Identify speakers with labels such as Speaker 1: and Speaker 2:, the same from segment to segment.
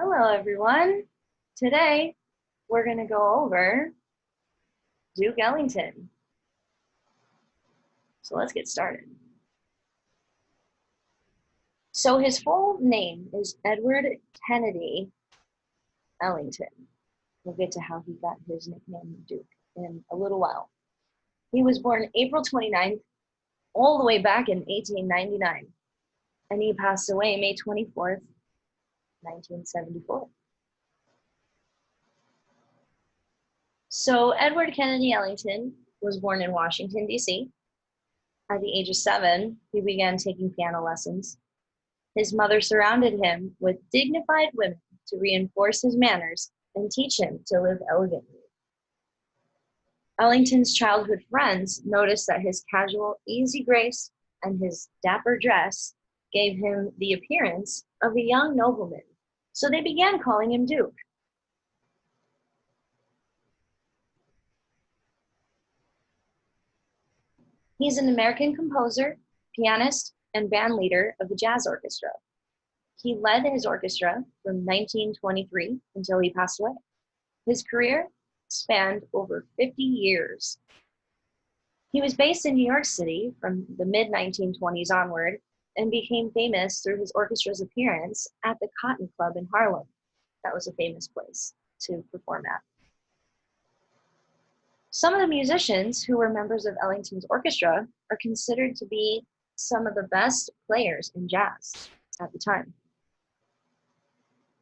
Speaker 1: Hello, everyone. Today, we're going to go over Duke Ellington. So let's get started. So his full name is Edward Kennedy Ellington. We'll get to how he got his nickname Duke in a little while. He was born April 29th, all the way back in 1899, and he passed away May 24th, 1974. So Edward Kennedy Ellington was born in Washington, D.C. At the age of 7, he began taking piano lessons. His mother surrounded him with dignified women to reinforce his manners and teach him to live elegantly. Ellington's childhood friends noticed that his casual, easy grace and his dapper dress gave him the appearance of a young nobleman, so they began calling him Duke. He's an American composer, pianist, and band leader of the jazz orchestra. He led his orchestra from 1923 until he passed away. His career spanned over 50 years. He was based in New York City from the mid-1920s onward and became famous through his orchestra's appearance at the Cotton Club in Harlem. That was a famous place to perform at. Some of the musicians who were members of Ellington's orchestra are considered to be some of the best players in jazz at the time.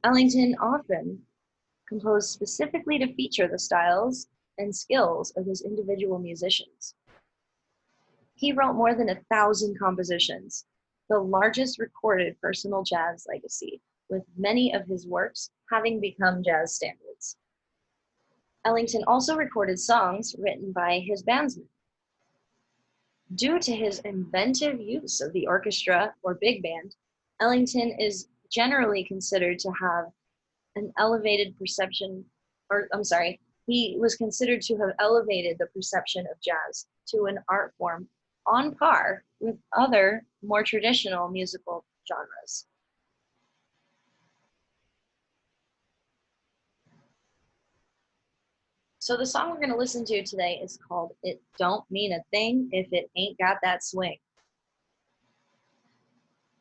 Speaker 1: Ellington often composed specifically to feature the styles and skills of his individual musicians. He wrote more than 1,000 compositions, the largest recorded personal jazz legacy, with many of his works having become jazz standards. Ellington also recorded songs written by his bandsmen. Due to his inventive use of the orchestra or big band, Ellington is generally considered to have an elevated perception, he was considered to have elevated the perception of jazz to an art form on par with other more traditional musical genres. So the song we're going to listen to today is called It Don't Mean a Thing If It Ain't Got That Swing.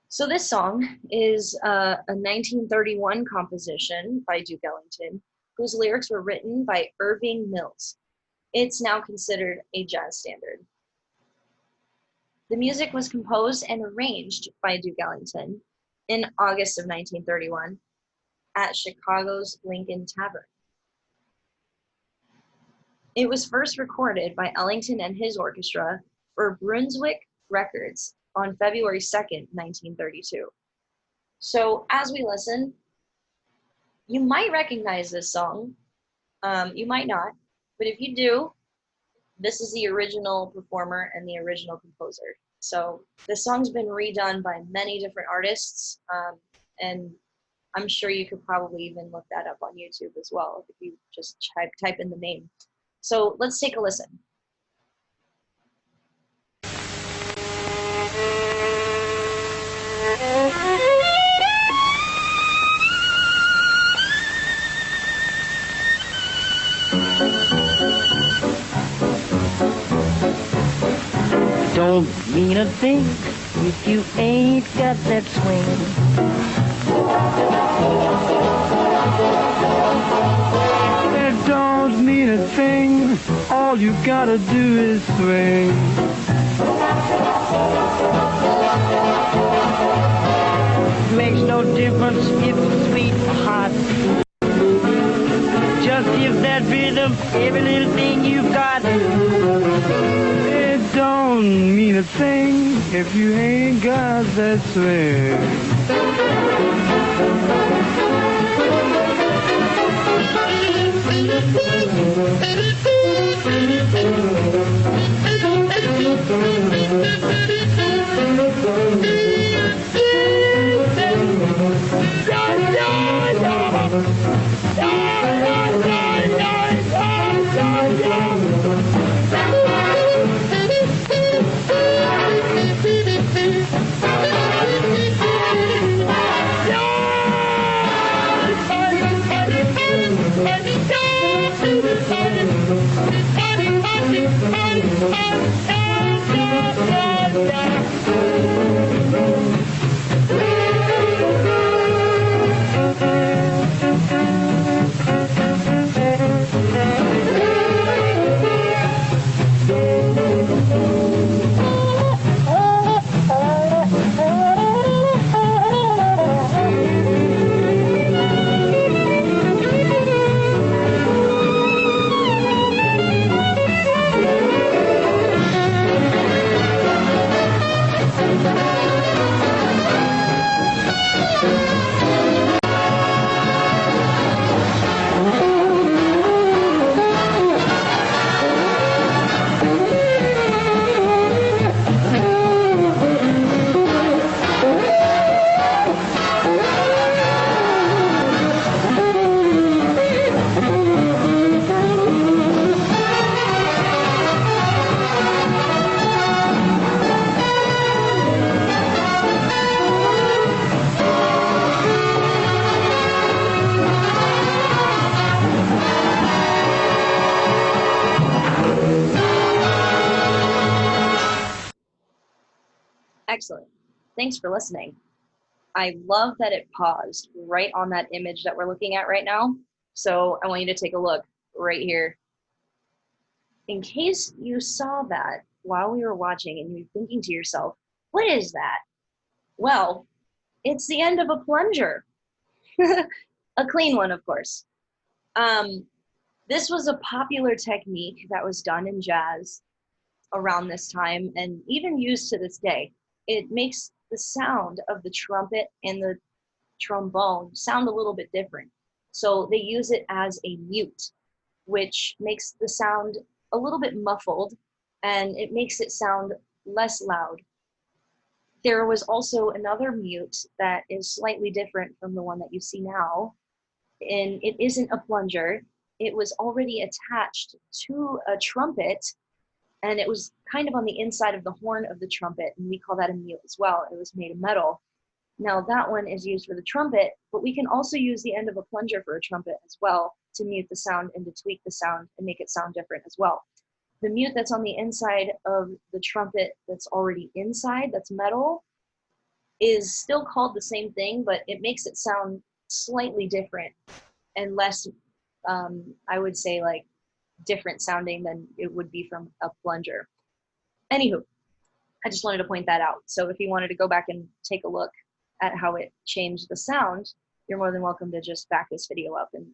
Speaker 1: So this song is a 1931 composition by Duke Ellington, whose lyrics were written by Irving Mills. It's now considered a jazz standard. The music was composed and arranged by Duke Ellington in August of 1931 at Chicago's Lincoln Tavern. It was first recorded by Ellington and his orchestra for Brunswick Records on February 2nd, 1932. So as we listen, you might recognize this song. You might not, but if you do, this is the original performer and the original composer. So this song's been redone by many different artists, and I'm sure you could probably even look that up on YouTube as well if you just type in the name. So let's take a listen.
Speaker 2: Don't mean a thing if you ain't got that swing. It don't mean a thing, all you gotta do is swing. Makes no difference if it's sweet or hot. Just give that rhythm every little thing you've got. It don't mean a thing if you ain't got that swing.
Speaker 1: Excellent. Thanks for listening. I love that it paused right on that image that we're looking at right now. So I want you to take a look right here. In case you saw that while we were watching and you're thinking to yourself, what is that? Well, it's the end of a plunger. A clean one, of course. This was a popular technique that was done in jazz around this time and even used to this day. It makes the sound of the trumpet and the trombone sound a little bit different. So they use it as a mute, which makes the sound a little bit muffled and it makes it sound less loud. There was also another mute that is slightly different from the one that you see now, and it isn't a plunger. It was already attached to a trumpet, and it was kind of on the inside of the horn of the trumpet, and we call that a mute as well. It was made of metal. Now that one is used for the trumpet, but we can also use the end of a plunger for a trumpet as well to mute the sound and to tweak the sound and make it sound different as well. The mute that's on the inside of the trumpet that's already inside, that's metal, is still called the same thing, but it makes it sound slightly different and less, I would say, like different sounding than it would be from a plunger. Anywho, I just wanted to point that out. So if you wanted to go back and take a look at how it changed the sound, you're more than welcome to just back this video up and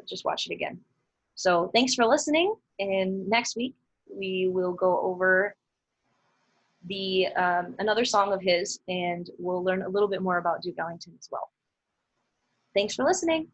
Speaker 1: just watch it again. So thanks for listening, and next week we will go over the another song of his, and we'll learn a little bit more about Duke Ellington as well. Thanks for listening.